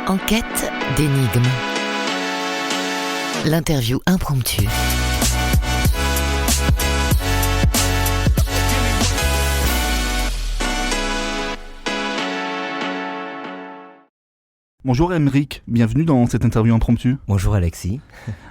En quête d'énigmes. L'interview impromptue. Bonjour Aymeric, bienvenue dans cette interview impromptue. Bonjour Alexis.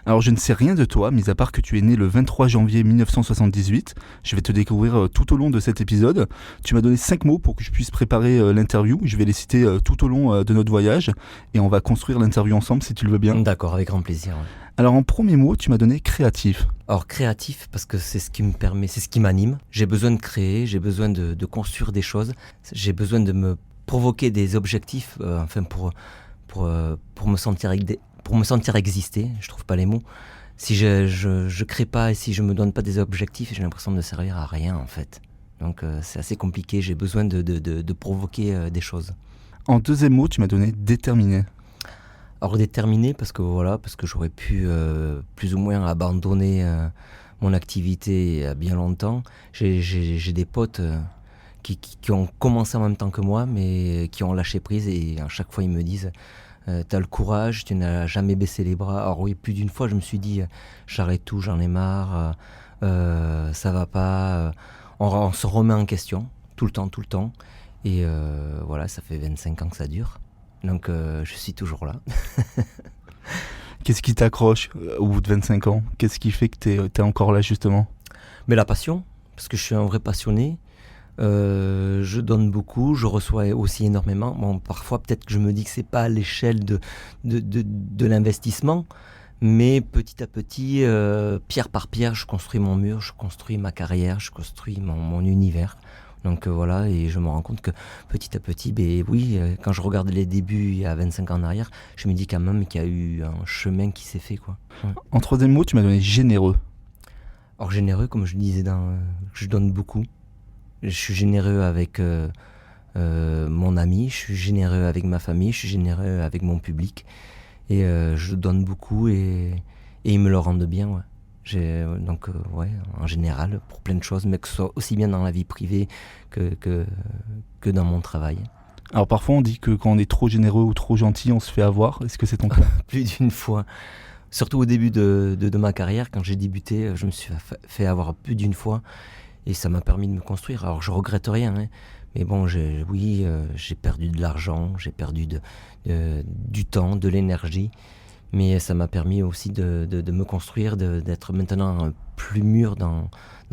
Alors je ne sais rien de toi, mis à part que tu es né le 23 janvier 1978. Je vais te découvrir tout au long de cet épisode. Tu m'as donné 5 mots pour que je puisse préparer l'interview. Je vais les citer tout au long de notre voyage et on va construire l'interview ensemble si tu le veux bien. D'accord, avec grand plaisir. Ouais. Alors en premier mot, tu m'as donné créatif. Alors créatif parce que c'est ce qui me permet, c'est ce qui m'anime. J'ai besoin de créer, j'ai besoin de construire des choses. J'ai besoin de me provoquer des objectifs, pour me sentir exister. Je trouve pas les mots. Si je crée pas et si je me donne pas des objectifs, j'ai l'impression de ne servir à rien en fait. Donc c'est assez compliqué. J'ai besoin de provoquer des choses. En deuxième mot, tu m'as donné déterminé. Alors déterminé parce que j'aurais pu plus ou moins abandonner mon activité il y a bien longtemps. J'ai des potes qui ont commencé en même temps que moi, mais qui ont lâché prise et à chaque fois ils me disent t'as le courage, tu n'as jamais baissé les bras. Alors oui, plus d'une fois je me suis dit j'arrête tout, j'en ai marre, ça va pas. On se remet en question tout le temps et voilà, ça fait 25 ans que ça dure, donc je suis toujours là. Qu'est-ce qui t'accroche au bout de 25 ans? Qu'est-ce qui fait que t'es encore là justement? Mais la passion, parce que je suis un vrai passionné. Je donne beaucoup, je reçois aussi énormément. Bon, parfois peut-être que je me dis que c'est pas à l'échelle de l'investissement, mais petit à petit, pierre par pierre, je construis mon mur, je construis ma carrière, je construis mon univers. Donc voilà, et je me rends compte que petit à petit, quand je regarde les débuts il y a 25 ans en arrière, je me dis quand même qu'il y a eu un chemin qui s'est fait, quoi. Ouais. En troisième mot, tu m'as donné généreux. Or généreux, comme je disais, je donne beaucoup. Je suis généreux avec mon ami, je suis généreux avec ma famille, je suis généreux avec mon public. Et je donne beaucoup et ils me le rendent bien. Ouais. En général, pour plein de choses, mais que ce soit aussi bien dans la vie privée que dans mon travail. Alors parfois on dit que quand on est trop généreux ou trop gentil, on se fait avoir. Est-ce que c'est ton cas? Plus d'une fois. Surtout au début de ma carrière, quand j'ai débuté, je me suis fait avoir plus d'une fois. Et ça m'a permis de me construire. Alors je regrette rien, hein. Mais bon, j'ai perdu de l'argent, j'ai perdu du temps, de l'énergie. Mais ça m'a permis aussi de me construire, d'être maintenant plus mûr dans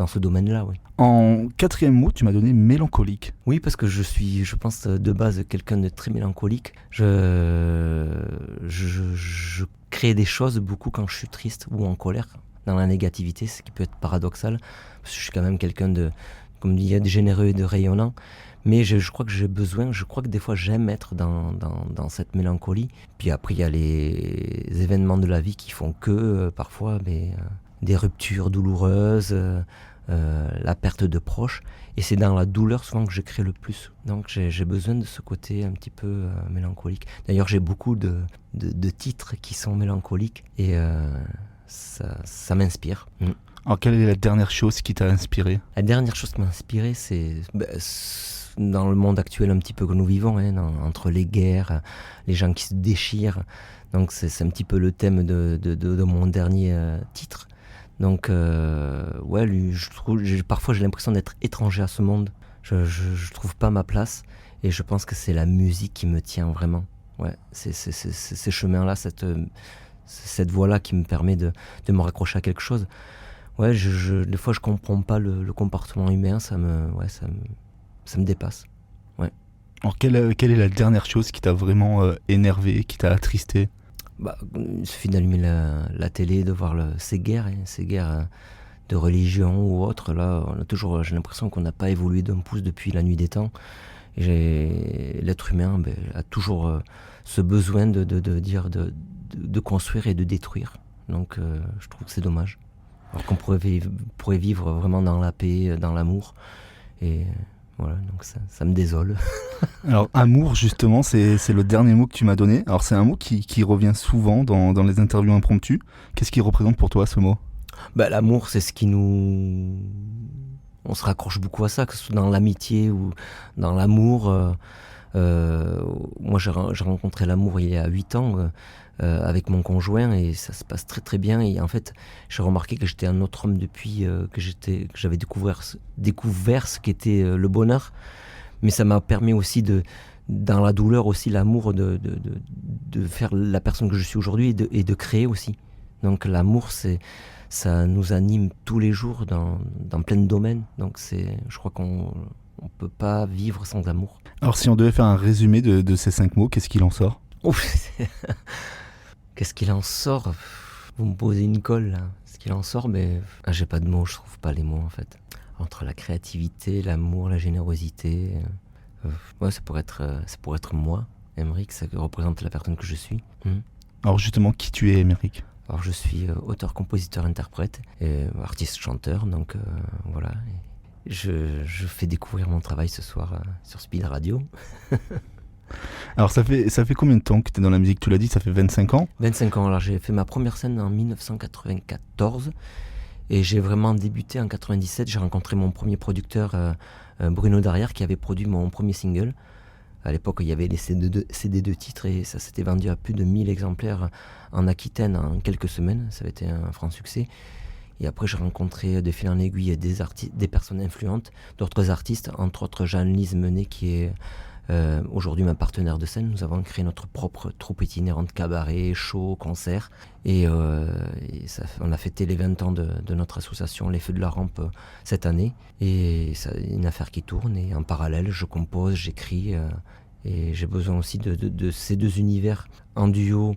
ce domaine-là. Oui. En quatrième mot, tu m'as donné mélancolique. Oui, parce que je suis, je pense, de base quelqu'un de très mélancolique. Je crée des choses beaucoup quand je suis triste ou en colère, dans la négativité, ce qui peut être paradoxal. Parce que je suis quand même quelqu'un de généreux et de rayonnant. Mais je crois que j'ai besoin, je crois que des fois j'aime être dans cette mélancolie. Puis après il y a les événements de la vie qui font que parfois des ruptures douloureuses, la perte de proches. Et c'est dans la douleur souvent que je crée le plus. Donc j'ai besoin de ce côté un petit peu mélancolique. D'ailleurs j'ai beaucoup de titres qui sont mélancoliques et ça m'inspire. Alors quelle est la dernière chose qui t'a inspiré? La dernière chose qui m'a inspiré, c'est dans le monde actuel un petit peu que nous vivons, hein, entre les guerres, les gens qui se déchirent. Donc c'est un petit peu le thème de mon dernier titre. Donc parfois j'ai l'impression d'être étranger à ce monde. Je trouve pas ma place et je pense que c'est la musique qui me tient vraiment. Ouais, c'est ces chemins-là, cette voie-là qui me permet de me raccrocher à quelque chose. Ouais, des fois je comprends pas le comportement humain, ça me dépasse. Ouais. Alors quelle est la dernière chose qui t'a vraiment énervé, qui t'a attristé? Il suffit d'allumer la télé, de voir ces guerres de religion ou autre. Là, j'ai l'impression qu'on n'a pas évolué d'un pouce depuis la nuit des temps. Et l'être humain a toujours ce besoin de construire et de détruire. Donc je trouve que c'est dommage. Alors qu'on pourrait vivre vraiment dans la paix, dans l'amour. Et voilà, donc ça me désole. Alors amour, justement, c'est le dernier mot que tu m'as donné. Alors c'est un mot qui revient souvent dans les interviews impromptues. Qu'est-ce qu'il représente pour toi, ce mot? L'amour, c'est ce qui nous... On se raccroche beaucoup à ça, que ce soit dans l'amitié ou dans l'amour. Moi, j'ai rencontré l'amour il y a 8 ans avec mon conjoint et ça se passe très très bien. Et en fait, j'ai remarqué que j'étais un autre homme depuis que j'avais découvert ce qu'était le bonheur. Mais ça m'a permis aussi dans la douleur aussi, l'amour de faire la personne que je suis aujourd'hui et de créer aussi. Donc l'amour, ça nous anime tous les jours dans plein de domaines. Donc je crois qu'on ne peut pas vivre sans amour. Alors si on devait faire un résumé de ces 5 mots, qu'est-ce qu'il en sort ? Qu'est-ce qu'il en sort ? Vous me posez une colle là. Ce qu'il en sort, mais j'ai pas de mots, je trouve pas les mots en fait. Entre la créativité, l'amour, la générosité, ouais, ça pourrait être moi, Aymeric, ça représente la personne que je suis. Alors justement, qui tu es, Aymeric ? Alors je suis auteur, compositeur, interprète, et artiste, chanteur, donc voilà. Je fais découvrir mon travail ce soir sur Speed Radio. Alors ça fait combien de temps que tu es dans la musique ? Tu l'as dit, ça fait 25 ans ? 25 ans, alors j'ai fait ma première scène en 1994 et j'ai vraiment débuté en 97. J'ai rencontré mon premier producteur, Bruno Darrière, qui avait produit mon premier single. À l'époque, il y avait les CD de titres et ça s'était vendu à plus de 1000 exemplaires en Aquitaine en quelques semaines. Ça avait été un franc succès. Et après, j'ai rencontré de fil en aiguille des personnes influentes, d'autres artistes, entre autres Jeanne-Lise Menet, qui est aujourd'hui ma partenaire de scène. Nous avons créé notre propre troupe itinérante, cabaret, show, concert. Et on a fêté les 20 ans de notre association Les Feux de la Rampe cette année. Et c'est une affaire qui tourne. Et en parallèle, je compose, j'écris. Et j'ai besoin aussi de ces deux univers en duo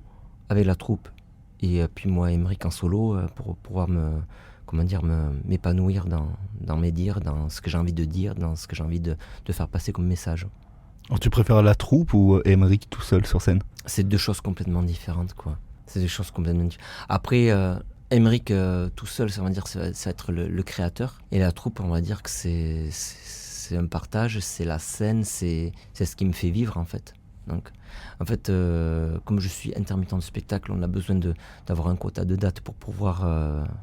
avec la troupe. Et puis moi, Aymeric, en solo, pour pouvoir m'épanouir dans mes dires, dans ce que j'ai envie de dire, dans ce que j'ai envie de faire passer comme message. Alors tu préfères la troupe ou Aymeric tout seul sur scène ? C'est deux choses complètement différentes, quoi. C'est des choses complètement différentes. Après, Aymeric tout seul, ça va dire, ça va être le créateur. Et la troupe, on va dire que c'est un partage, c'est la scène, c'est ce qui me fait vivre, en fait. Donc, en fait, comme je suis intermittent de spectacle, on a besoin d'avoir un quota de dates pour pouvoir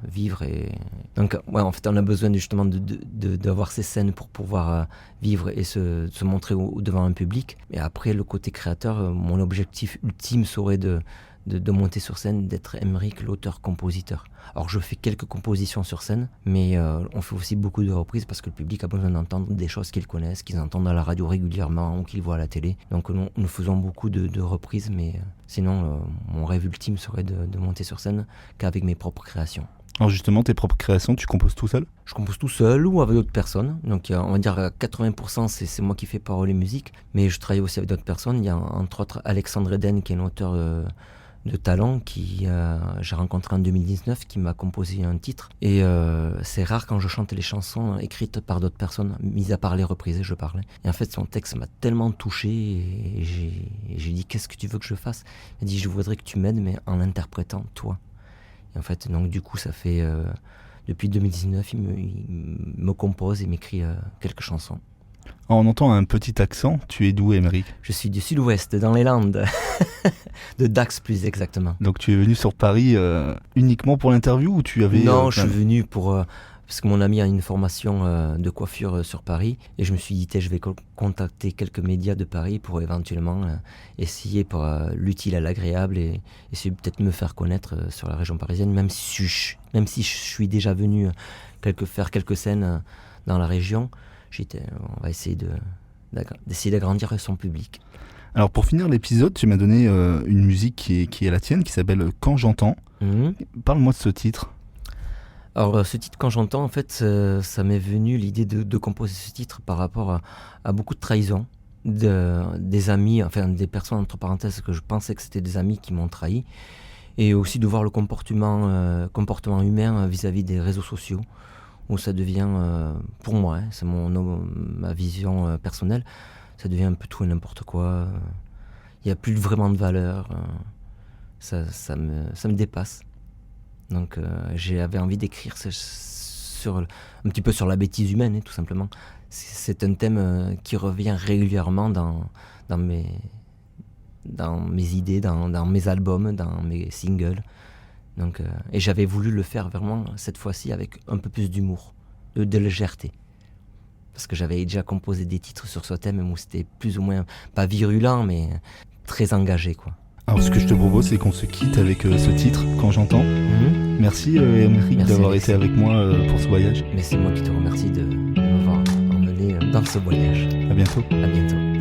vivre. Et donc, ouais, en fait, on a besoin justement d'avoir ces scènes pour pouvoir vivre et se montrer devant un public. Et après, le côté créateur, mon objectif ultime serait de monter sur scène, d'être Aymeric, l'auteur-compositeur. Alors je fais quelques compositions sur scène, mais on fait aussi beaucoup de reprises parce que le public a besoin d'entendre des choses qu'ils connaissent, qu'ils entendent à la radio régulièrement ou qu'ils voient à la télé. Donc nous faisons beaucoup de reprises, mais sinon mon rêve ultime serait de monter sur scène qu'avec mes propres créations. Alors justement, tes propres créations, tu composes tout seul ? Je compose tout seul ou avec d'autres personnes. Donc on va dire 80% c'est moi qui fais paroles et musique, mais je travaille aussi avec d'autres personnes. Il y a entre autres Alexandre Eden qui est un auteur de talent qui j'ai rencontré en 2019, qui m'a composé un titre. Et c'est rare quand je chante les chansons écrites par d'autres personnes, mis à part les reprises, je parlais. Et en fait, son texte m'a tellement touché et j'ai dit, qu'est-ce que tu veux que je fasse ? Il m'a dit, je voudrais que tu m'aides, mais en l'interprétant, toi. Et en fait, donc du coup, ça fait... depuis 2019, il me compose et m'écrit quelques chansons. On entend un petit accent. Tu es d'où, Aymeric ? Je suis du sud-ouest, dans les Landes. De Dax, plus exactement. Donc tu es venu sur Paris uniquement pour l'interview ou tu avais... Non, je suis venu parce que mon ami a une formation de coiffure sur Paris. Et je me suis dit, je vais contacter quelques médias de Paris pour éventuellement essayer pour l'utile à l'agréable et essayer peut-être me faire connaître sur la région parisienne, même si je suis déjà venu faire quelques scènes dans la région. On va essayer d'essayer d'agrandir son public. Alors pour finir l'épisode, tu m'as donné une musique qui est la tienne, qui s'appelle Quand j'entends. Parle-moi de ce titre. Alors ce titre Quand j'entends, en fait, ça m'est venu l'idée de composer ce titre par rapport à beaucoup de trahisons, des amis, enfin des personnes entre parenthèses que je pensais que c'était des amis qui m'ont trahi, et aussi de voir le comportement humain vis-à-vis des réseaux sociaux, où ça devient, pour moi, c'est ma vision personnelle, ça devient un peu tout et n'importe quoi. Il n'y a plus vraiment de valeur. Ça me dépasse. Donc j'avais envie d'écrire un petit peu sur la bêtise humaine, tout simplement. C'est un thème qui revient régulièrement dans mes idées, dans mes albums, dans mes singles. Donc, et j'avais voulu le faire vraiment cette fois-ci avec un peu plus d'humour, de légèreté. parce que j'avais déjà composé des titres sur ce thème où c'était plus ou moins, pas virulent, mais très engagé, quoi. Alors ce que je te propose, c'est qu'on se quitte avec ce titre, Quand j'entends. Merci Émeric Merci, d'avoir Alexis. été avec moi pour ce voyage. Mais c'est moi qui te remercie de m'avoir emmené dans ce voyage. À bientôt. À bientôt.